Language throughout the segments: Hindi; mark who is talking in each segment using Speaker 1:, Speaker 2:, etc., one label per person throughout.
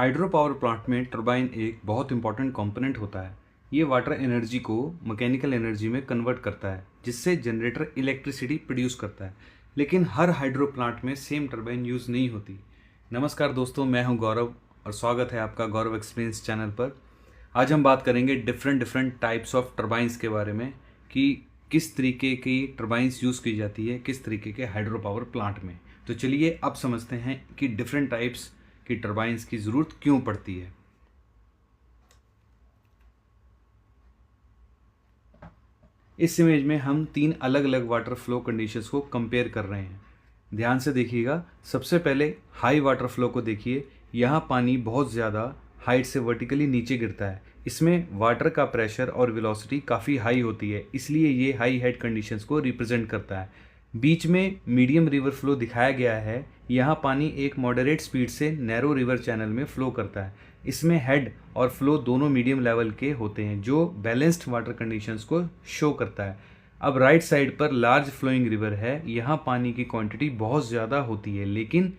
Speaker 1: हाइड्रो पावर प्लांट में टरबाइन एक बहुत इंपॉर्टेंट कंपोनेंट होता है। ये वाटर एनर्जी को मैकेनिकल एनर्जी में कन्वर्ट करता है, जिससे जनरेटर इलेक्ट्रिसिटी प्रोड्यूस करता है। लेकिन हर हाइड्रो प्लांट में सेम टरबाइन यूज़ नहीं होती। नमस्कार दोस्तों, मैं हूं गौरव और स्वागत है आपका गौरव एक्सपीरियंस चैनल पर। आज हम बात करेंगे डिफरेंट टाइप्स ऑफ टरबाइंस के बारे में कि किस तरीके की टरबाइंस यूज़ की जाती है किस तरीके के हाइड्रो पावर प्लांट में। तो चलिए अब समझते हैं कि डिफरेंट टाइप्स की टरबाइंस की ज़रूरत क्यों पड़ती है। इस इमेज में हम तीन अलग अलग वाटर फ्लो कंडीशंस को कंपेयर कर रहे हैं। ध्यान से देखिएगा। सबसे पहले हाई वाटर फ्लो को देखिए। यहाँ पानी बहुत ज़्यादा हाइट से वर्टिकली नीचे गिरता है। इसमें वाटर का प्रेशर और वेलोसिटी काफ़ी हाई होती है, इसलिए ये हाई हेड कंडीशंस को रिप्रेजेंट करता है। बीच में मीडियम रिवर फ्लो दिखाया गया है। यहाँ पानी एक मॉडरेट स्पीड से नैरो रिवर चैनल में फ्लो करता है। इसमें हेड और फ्लो दोनों मीडियम लेवल के होते हैं, जो बैलेंस्ड वाटर कंडीशंस को शो करता है। अब राइट साइड पर लार्ज फ्लोइंग रिवर है। यहाँ पानी की क्वांटिटी बहुत ज़्यादा होती है, लेकिन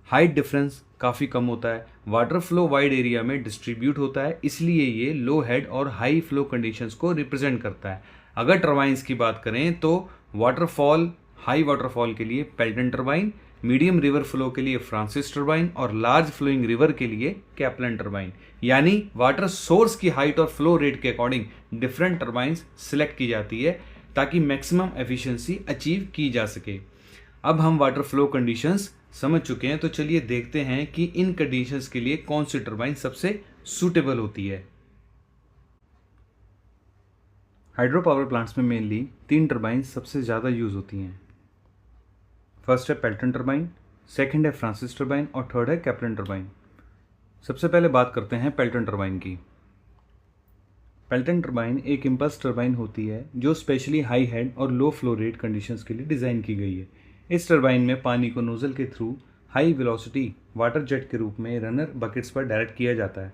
Speaker 1: हाइट डिफरेंस काफ़ी कम होता है। वाटर फ्लो वाइड एरिया में डिस्ट्रीब्यूट होता है, इसलिए ये लो हेड और हाई फ्लो कंडीशंस को रिप्रेजेंट करता है। अगर टरबाइंस की बात करें तो वाटरफॉल हाई वाटरफॉल के लिए Pelton turbine, medium river flow के लिए फ्रांसिस टरबाइन और लार्ज फ्लोइंग रिवर के लिए कैप्लन टरबाइन। यानी वाटर सोर्स की हाइट और फ्लो रेट के अकॉर्डिंग डिफरेंट टरबाइंस सिलेक्ट की जाती है ताकि मैक्सिमम एफिशिएंसी अचीव की जा सके। अब हम वाटर फ्लो कंडीशंस समझ चुके हैं, तो चलिए देखते हैं कि इन कंडीशंस के लिए कौन सी टरबाइन सबसे सूटेबल होती है। हाइड्रो पावर प्लांट्स में मेनली तीन टरबाइन सबसे ज़्यादा यूज़ होती हैं। फर्स्ट है पेल्टन टरबाइन, सेकंड है फ्रांसिस टरबाइन और थर्ड है कैप्लन टरबाइन। सबसे पहले बात करते हैं पेल्टन टरबाइन की। पेल्टन टरबाइन एक इम्पल्स टरबाइन होती है जो स्पेशली हाई हेड और लो फ्लो रेट कंडीशंस के लिए डिज़ाइन की गई है। इस टरबाइन में पानी को नोजल के through high velocity water jet के रूप में रनर बकेट्स पर डायरेक्ट किया जाता है।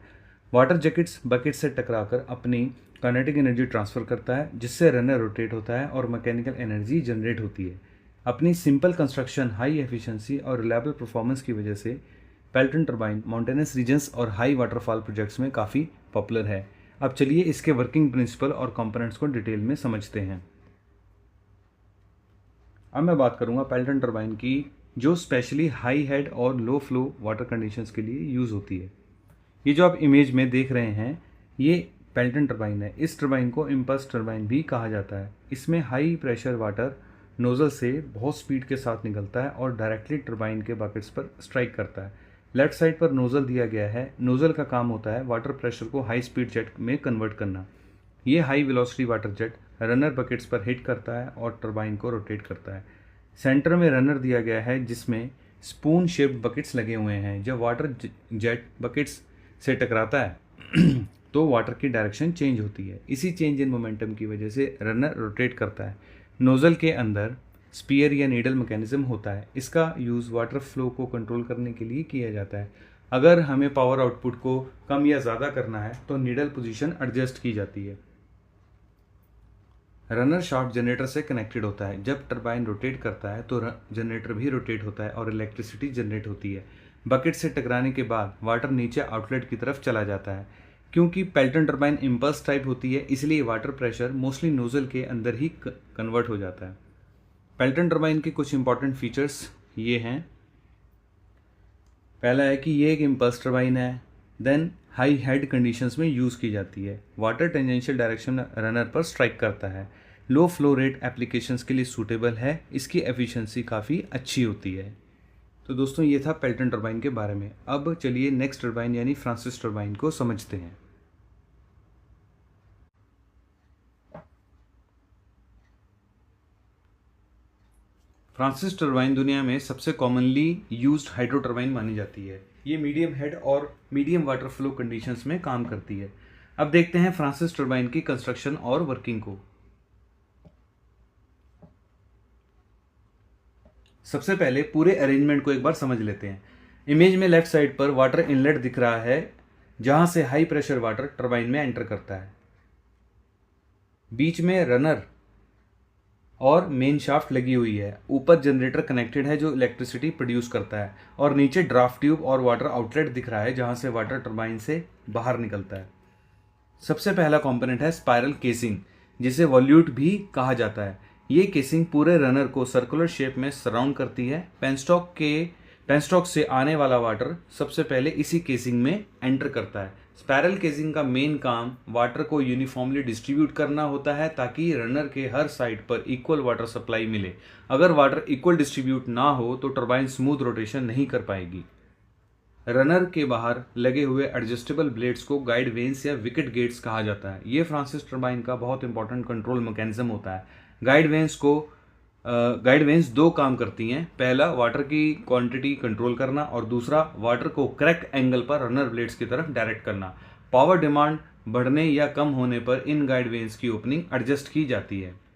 Speaker 1: वाटर जैकेट्स बकेट से टकराकर अपनी काइनेटिक एनर्जी ट्रांसफ़र करता है, जिससे रनर रोटेट होता है और मैकेनिकल एनर्जी जनरेट होती है। अपनी सिंपल कंस्ट्रक्शन, हाई एफिशिएंसी और रिलायबल परफॉर्मेंस की वजह से पेल्टन टरबाइन माउंटेनस रीजन्स और हाई वाटरफॉल प्रोजेक्ट्स में काफ़ी पॉपुलर है। अब चलिए इसके वर्किंग प्रिंसिपल और कंपोनेंट्स को डिटेल में समझते हैं। अब मैं बात करूंगा पेल्टन टरबाइन की, जो स्पेशली हाई हेड और लो फ्लो वाटर कंडीशंस के लिए यूज़ होती है। ये जो आप इमेज में देख रहे हैं, ये पेल्टन टरबाइन है। इस टरबाइन को इम्पल्स टरबाइन भी कहा जाता है। इसमें हाई प्रेशर वाटर नोज़ल से बहुत स्पीड के साथ निकलता है और डायरेक्टली टरबाइन के बकेट्स पर स्ट्राइक करता है। लेफ्ट साइड पर नोज़ल दिया गया है। नोज़ल का काम होता है वाटर प्रेशर को हाई स्पीड जेट में कन्वर्ट करना। ये high velocity water jet runner buckets पर हिट करता है और टरबाइन को रोटेट करता है। सेंटर में रनर दिया गया है, जिसमें स्पून शेप्ड बकेट्स लगे हुए हैं। जब वाटर जेट बकेट्स से टकराता है तो वाटर की डायरेक्शन चेंज होती है। इसी चेंज इन मोमेंटम की वजह से रनर रोटेट करता है। नोज़ल के अंदर स्पीयर या नीडल मैकेनिज्म होता है। इसका यूज़ वाटर फ्लो को कंट्रोल करने के लिए किया जाता है। अगर हमें पावर आउटपुट को कम या ज़्यादा करना है तो नीडल पोजीशन एडजस्ट की जाती है। रनर शाफ्ट जनरेटर से कनेक्टेड होता है। जब टरबाइन रोटेट करता है तो जनरेटर भी रोटेट होता है और इलेक्ट्रिसिटी जनरेट होती है। बकेट से टकराने के बाद वाटर नीचे आउटलेट की तरफ चला जाता है। क्योंकि पेल्टन टरबाइन इम्पल्स टाइप होती है, इसलिए वाटर प्रेशर मोस्टली नोजल के अंदर ही कन्वर्ट हो जाता है। पेल्टन टरबाइन के कुछ इंपॉर्टेंट फीचर्स ये हैं। पहला है कि ये एक इम्पल्स टरबाइन है। देन हाई हेड कंडीशंस में यूज़ की जाती है। वाटर टेंजेंशियल डायरेक्शन रनर पर स्ट्राइक करता है। लो फ्लो रेट एप्लीकेशंस के लिए सूटेबल है। इसकी एफिशिएंसी काफ़ी अच्छी होती है। तो दोस्तों, ये था पेल्टन टरबाइन के बारे में। अब चलिए नेक्स्ट टरबाइन यानी फ्रांसिस टरबाइन को समझते हैं। फ्रांसिस टरबाइन दुनिया में सबसे कॉमनली यूज्ड हाइड्रो टरबाइन मानी जाती है। ये मीडियम हेड और मीडियम वाटर फ्लो कंडीशंस में काम करती है। अब देखते हैं फ्रांसिस टरबाइन की कंस्ट्रक्शन और वर्किंग को। सबसे पहले पूरे अरेंजमेंट को एक बार समझ लेते हैं। इमेज में लेफ्ट साइड पर वाटर इनलेट दिख रहा है, जहां से हाई प्रेशर वाटर टरबाइन में एंटर करता है। बीच में रनर और मेन शाफ्ट लगी हुई है। ऊपर जनरेटर कनेक्टेड है जो इलेक्ट्रिसिटी प्रोड्यूस करता है, और नीचे ड्राफ्ट ट्यूब और वाटर आउटलेट दिख रहा है जहां से वाटर टरबाइन से बाहर निकलता है। सबसे पहला कंपोनेंट है स्पाइरल केसिंग, जिसे वॉल्यूट भी कहा जाता है। ये केसिंग पूरे रनर को सर्कुलर शेप में सराउंड करती है। पेनस्टॉक से आने वाला वाटर सबसे पहले इसी केसिंग में एंटर करता है। स्पाइरल केसिंग का मेन काम वाटर को यूनिफॉर्मली डिस्ट्रीब्यूट करना होता है ताकि रनर के हर साइड पर इक्वल वाटर सप्लाई मिले। अगर वाटर इक्वल डिस्ट्रीब्यूट ना हो तो टरबाइन स्मूथ रोटेशन नहीं कर पाएगी। रनर के बाहर लगे हुए एडजस्टेबल ब्लेड्स को गाइड वेन्स या विकेट गेट्स कहा जाता है। ये फ्रांसिस टरबाइन का बहुत इंपॉर्टेंट कंट्रोल मैकेनिज्म होता है। गाइड वेन्स दो काम करती हैं। पहला, वाटर की क्वांटिटी कंट्रोल करना, और दूसरा, वाटर को करेक्ट एंगल पर रनर ब्लेड्स की तरफ डायरेक्ट करना। पावर डिमांड बढ़ने या कम होने पर इन गाइड वेन्स की ओपनिंग एडजस्ट की जाती है।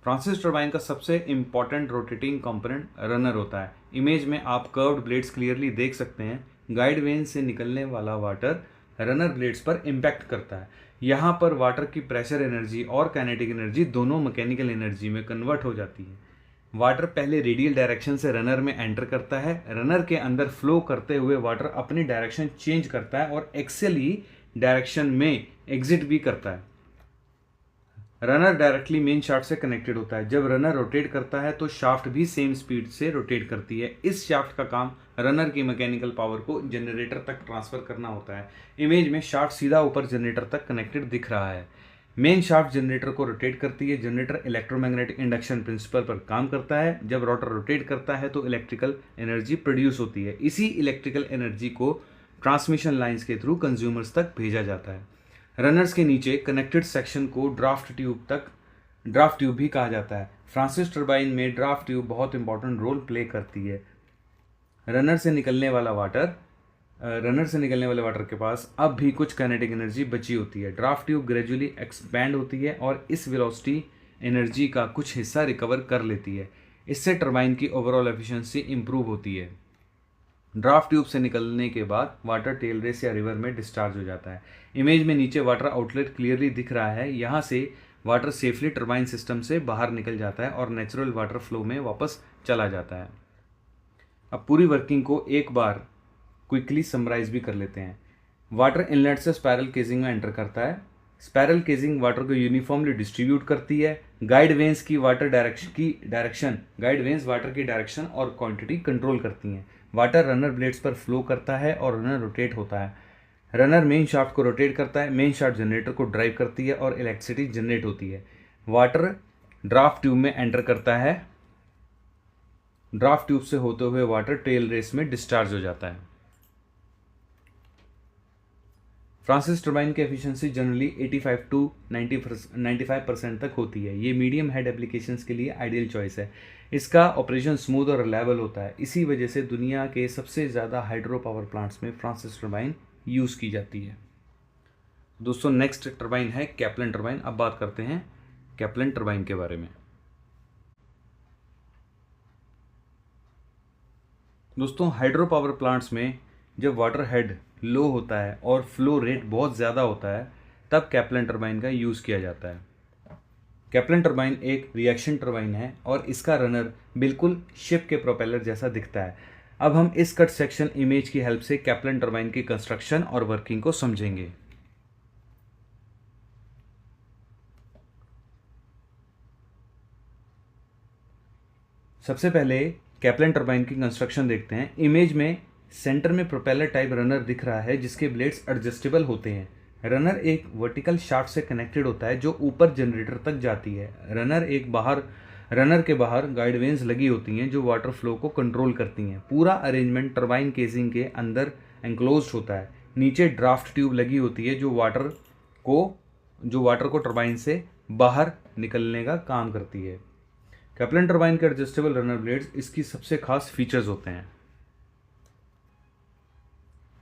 Speaker 1: फ्रांसिस टरबाइन का सबसे इंपॉर्टेंट रोटेटिंग कंपोनेंट रनर होता है। इमेज में आप कर्व्ड ब्लेड्स क्लियरली देख सकते हैं। गाइड वेन से निकलने वाला वाटर रनर ब्लेड्स पर इम्पैक्ट करता है। यहाँ पर वाटर की प्रेशर एनर्जी और काइनेटिक एनर्जी दोनों मैकेनिकल एनर्जी में कन्वर्ट हो जाती है। वाटर पहले रेडियल डायरेक्शन से रनर में एंटर करता है। रनर के अंदर फ्लो करते हुए वाटर अपनी डायरेक्शन चेंज करता है और एक्सेली डायरेक्शन में एग्जिट भी करता है। रनर डायरेक्टली मेन शाफ्ट से कनेक्टेड होता है। जब रनर रोटेट करता है तो शाफ्ट भी सेम स्पीड से रोटेट करती है। इस शाफ्ट का काम रनर की मैकेनिकल पावर को जनरेटर तक ट्रांसफर करना होता है। इमेज में शाफ्ट सीधा ऊपर जनरेटर तक कनेक्टेड दिख रहा है। मेन शाफ्ट जनरेटर को रोटेट करती है। जनरेटर इलेक्ट्रोमैग्नेटिक इंडक्शन प्रिंसिपल पर काम करता है। जब रोटर रोटेट करता है तो इलेक्ट्रिकल एनर्जी प्रोड्यूस होती है। इसी इलेक्ट्रिकल एनर्जी को ट्रांसमिशन लाइंस के थ्रू कंज्यूमर्स तक भेजा जाता है। रनर्स के नीचे कनेक्टेड सेक्शन को ड्राफ्ट ट्यूब भी कहा जाता है। फ्रांसिस टरबाइन में ड्राफ्ट ट्यूब बहुत इंपॉर्टेंट रोल प्ले करती है। रनर से निकलने वाले वाटर के पास अब भी कुछ काइनेटिक एनर्जी बची होती है। ड्राफ्ट ट्यूब ग्रेजुअली एक्सपैंड होती है और इस वेलोसिटी एनर्जी का कुछ हिस्सा रिकवर कर लेती है। इससे टरबाइन की ओवरऑल एफिशिएंसी इंप्रूव होती है। ड्राफ्ट ट्यूब से निकलने के बाद वाटर टेल रेस या रिवर में डिस्चार्ज हो जाता है। इमेज में नीचे वाटर आउटलेट क्लियरली दिख रहा है। यहाँ से वाटर सेफली टरबाइन सिस्टम से बाहर निकल जाता है और नेचुरल वाटर फ्लो में वापस चला जाता है। अब पूरी वर्किंग को एक बार क्विकली समराइज भी कर लेते हैं। वाटर इनलेट से स्पाइरल केसिंग में एंटर करता है। स्पाइरल केसिंग वाटर को यूनिफॉर्मली डिस्ट्रीब्यूट करती है। गाइड वेन्स वाटर की डायरेक्शन और क्वांटिटी कंट्रोल करती हैं। वाटर रनर ब्लेड्स पर फ्लो करता है और रनर रोटेट होता है। रनर मेन शाफ्ट को रोटेट करता है। मेन शाफ्ट जनरेटर को ड्राइव करती है और इलेक्ट्रिसिटी जनरेट होती है। वाटर ड्राफ्ट ट्यूब में एंटर करता है। ड्राफ्ट ट्यूब से होते हुए वाटर टेल रेस में डिस्चार्ज हो जाता है। फ्रांसिस टरबाइन की एफिशिएंसी जनरली 85 टू 95% तक होती है। ये मीडियम हेड एप्लीकेशंस के लिए आइडियल चॉइस है। इसका ऑपरेशन स्मूथ और रिलायबल होता है। इसी वजह से दुनिया के सबसे ज़्यादा हाइड्रो पावर प्लांट्स में फ्रांसिस टरबाइन यूज़ की जाती है। दोस्तों, नेक्स्ट टरबाइन है कैप्लन टरबाइन। अब बात करते हैं कैप्लन टरबाइन के बारे में। दोस्तों, हाइड्रो पावर प्लांट्स में जब वाटर हेड लो होता है और फ्लो रेट बहुत ज़्यादा होता है तब कैप्लन टरबाइन का यूज़ किया जाता है। कैप्लन टरबाइन एक रिएक्शन टरबाइन है और इसका रनर बिल्कुल शिप के प्रोपेलर जैसा दिखता है। अब हम इस कट सेक्शन इमेज की हेल्प से कैप्लन टरबाइन की कंस्ट्रक्शन और वर्किंग को समझेंगे। सबसे पहले कैप्लन टरबाइन की कंस्ट्रक्शन देखते हैं। इमेज में सेंटर में प्रोपेलर टाइप रनर दिख रहा है जिसके ब्लेड्स एडजस्टेबल होते हैं। रनर एक वर्टिकल शाफ्ट से कनेक्टेड होता है जो ऊपर जनरेटर तक जाती है। रनर के बाहर गाइड वेन्स लगी होती हैं जो वाटर फ्लो को कंट्रोल करती हैं। पूरा अरेंजमेंट टरबाइन केसिंग के अंदर एंक्लोज्ड होता है। नीचे ड्राफ्ट ट्यूब लगी होती है जो वाटर को टरबाइन से बाहर निकलने का काम करती है। कैप्लन टरबाइन के एडजस्टेबल रनर ब्लेड्स इसकी सबसे खास फीचर्स होते हैं।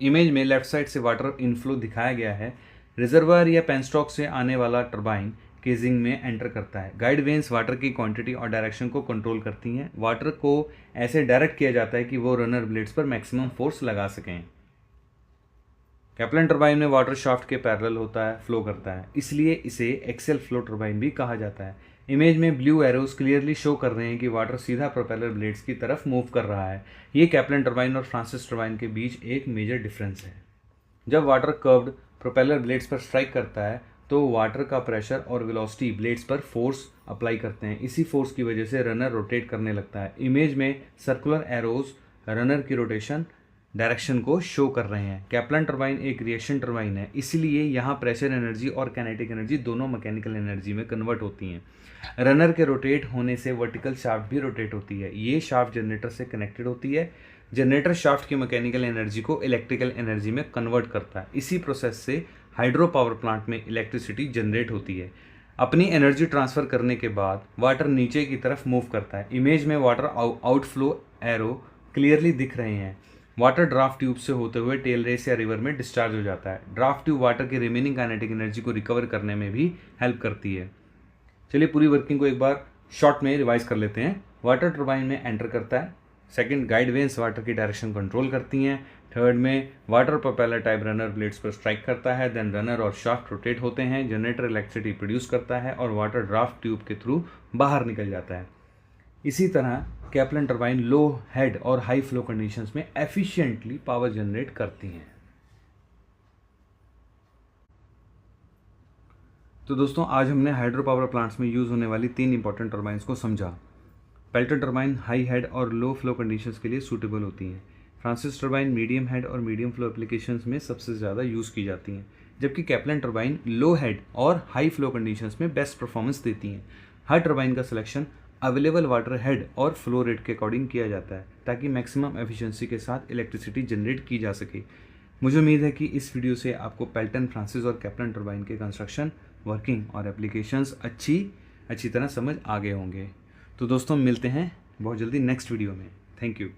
Speaker 1: इमेज में लेफ्ट साइड से वाटर इनफ्लो दिखाया गया है। रिजर्वायर या पेनस्टॉक से आने वाला टरबाइन केसिंग में एंटर करता है। गाइड वेन्स वाटर की क्वांटिटी और डायरेक्शन को कंट्रोल करती हैं। वाटर को ऐसे डायरेक्ट किया जाता है कि वो रनर ब्लेड्स पर मैक्सिमम फोर्स लगा सकें। कैप्लन टरबाइन में वाटर शाफ्ट के पैरेलल फ्लो करता है, इसलिए इसे एक्सेल फ्लो टरबाइन भी कहा जाता है। इमेज में ब्लू एरोज क्लियरली शो कर रहे हैं कि वाटर सीधा प्रोपेलर ब्लेड्स की तरफ मूव कर रहा है। ये कैप्लन टरबाइन और फ्रांसिस टरबाइन के बीच एक मेजर डिफरेंस है। जब वाटर कर्व्ड प्रोपेलर ब्लेड्स पर स्ट्राइक करता है तो वाटर का प्रेशर और वेलोसिटी ब्लेड्स पर फोर्स अप्लाई करते हैं। इसी फोर्स की वजह से रनर रोटेट करने लगता है। इमेज में सर्कुलर एरोज रनर की रोटेशन डायरेक्शन को शो कर रहे हैं। कैप्लन टरबाइन एक रिएक्शन टरबाइन है, इसलिए यहाँ प्रेशर एनर्जी और काइनेटिक एनर्जी दोनों मैकेनिकल एनर्जी में कन्वर्ट होती हैं। रनर के रोटेट होने से वर्टिकल शाफ्ट भी रोटेट होती है। ये शाफ्ट जनरेटर से कनेक्टेड होती है। जनरेटर शाफ्ट की मैकेनिकल एनर्जी को इलेक्ट्रिकल एनर्जी में कन्वर्ट करता है। इसी प्रोसेस से हाइड्रो पावर प्लांट में इलेक्ट्रिसिटी जनरेट होती है। अपनी एनर्जी ट्रांसफ़र करने के बाद वाटर नीचे की तरफ मूव करता है। इमेज में वाटर आउटफ्लो एरो क्लियरली दिख रहे हैं। वाटर ड्राफ्ट ट्यूब से होते हुए टेल रेस या रिवर में डिस्चार्ज हो जाता है। ड्राफ्ट ट्यूब वाटर की रिमेनिंग काइनेटिक एनर्जी को रिकवर करने में भी हेल्प करती है। चलिए पूरी वर्किंग को एक बार शॉर्ट में रिवाइज कर लेते हैं। वाटर टरबाइन में एंटर करता है। सेकंड, गाइड वेन्स वाटर की डायरेक्शन कंट्रोल करती हैं। थर्ड में water propeller type runner blades पर स्ट्राइक करता है। देन रनर और शाफ्ट रोटेट होते हैं। जनरेटर इलेक्ट्रिसिटी प्रोड्यूस करता है और वाटर ड्राफ्ट ट्यूब के थ्रू बाहर निकल जाता है। इसी तरह कैप्लन टरबाइन लो हेड और हाई फ्लो कंडीशंस में एफिशिएंटली पावर जनरेट करती हैं। तो दोस्तों आज हमने हाइड्रो पावर प्लांट्स में यूज़ होने वाली 3 इंपॉर्टेंट टरबाइंस को समझा। पेल्टन टरबाइन हाई हेड और लो फ्लो कंडीशंस के लिए सूटेबल होती हैं। फ्रांसिस टरबाइन मीडियम हेड और मीडियम फ्लो एप्लीकेशंस में सबसे ज़्यादा यूज़ की जाती हैं, जबकि कैप्लन टरबाइन लो हेड और हाई फ्लो कंडीशंस में बेस्ट परफॉर्मेंस देती हैं। हर टरबाइन का सिलेक्शन अवेलेबल वाटर हेड और फ्लो रेट के अकॉर्डिंग किया जाता है ताकि मैक्सिमम एफिशिएंसी के साथ इलेक्ट्रिसिटी जनरेट की जा सके। मुझे उम्मीद है कि इस वीडियो से आपको पेल्टन, फ्रांसिस और कैप्लन टरबाइन के कंस्ट्रक्शन, वर्किंग और एप्लीकेशंस अच्छी तरह समझ आ गए होंगे। तो दोस्तों मिलते हैं बहुत जल्दी नेक्स्ट वीडियो में। Thank you.